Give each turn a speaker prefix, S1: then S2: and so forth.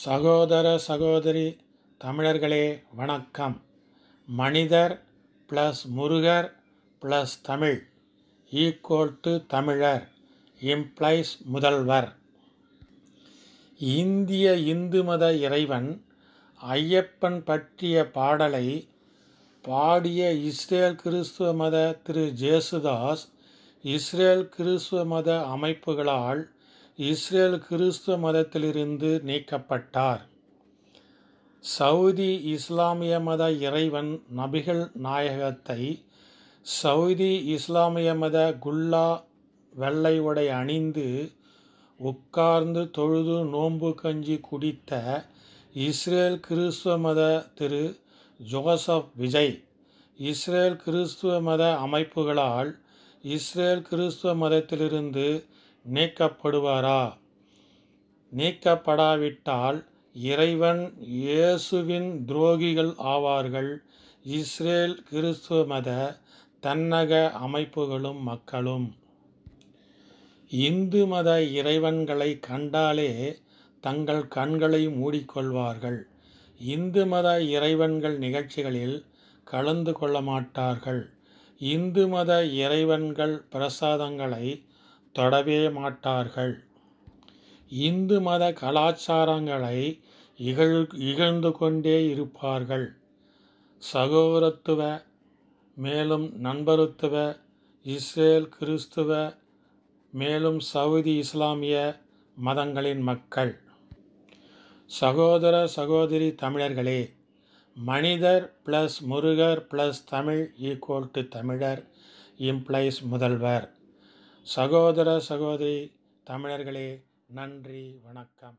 S1: சகோதர சகோதரி தமிழர்களே வணக்கம். மனிதர் plus Murugar plus Tamil equal to தமிழர் இம்ப்ளைஸ் முதல்வர். இந்திய இந்து மத இறைவன் ஐயப்பன் பற்றிய பாடலை பாடிய இஸ்ரேல் கிறிஸ்துவ மத திரு ஜேசுதாஸ் இஸ்ரேல் கிறிஸ்துவ மத அமைப்புகளால் இஸ்ரேல் கிறிஸ்துவ மதத்திலிருந்து நீக்கப்பட்டார். சவுதி இஸ்லாமிய மத இறைவன் நபிகள் நாயகத்தை சவுதி இஸ்லாமிய மத குல்லா வெள்ளை உடை அணிந்து உட்கார்ந்து தொழுது நோன்பு கஞ்சி குடித்த இஸ்ரேல் கிறிஸ்துவ மத திரு ஜோசப் விஜய் இஸ்ரேல் கிறிஸ்துவ மத அமைப்புகளால் இஸ்ரேல் கிறிஸ்துவ மதத்திலிருந்து நீக்கப்படுவாரா? நீக்கப்படாவிட்டால் இறைவன் இயேசுவின் துரோகிகள் ஆவார்கள் இஸ்ரேல் கிறிஸ்துவ மத தன்னக அமைப்புகளும் மக்களும். இந்து மத இறைவன்களை கண்டாலே தங்கள் கண்களை மூடிக்கொள்வார்கள். இந்து மத இறைவன்கள் நிகழ்ச்சிகளில் கலந்து கொள்ள மாட்டார்கள். இந்து மத இறைவன்கள் பிரசாதங்களை தொடவே மாட்டார்கள். இந்து மத கலாச்சாரங்களை இகழ்ந்து கொண்டே இருப்பார்கள். சகோதரத்துவ மேலும் நண்பருத்துவ இஸ்ரேல் கிறிஸ்துவ மேலும் சவுதி இஸ்லாமிய மதங்களின் மக்கள். சகோதர சகோதரி தமிழர்களே, மனிதர் plus Murugar plus Tamil equal to தமிழர் இம்ப்ளைஸ் முதல்வர். சகோதர சகோதரி தமிழர்களே, நன்றி, வணக்கம்.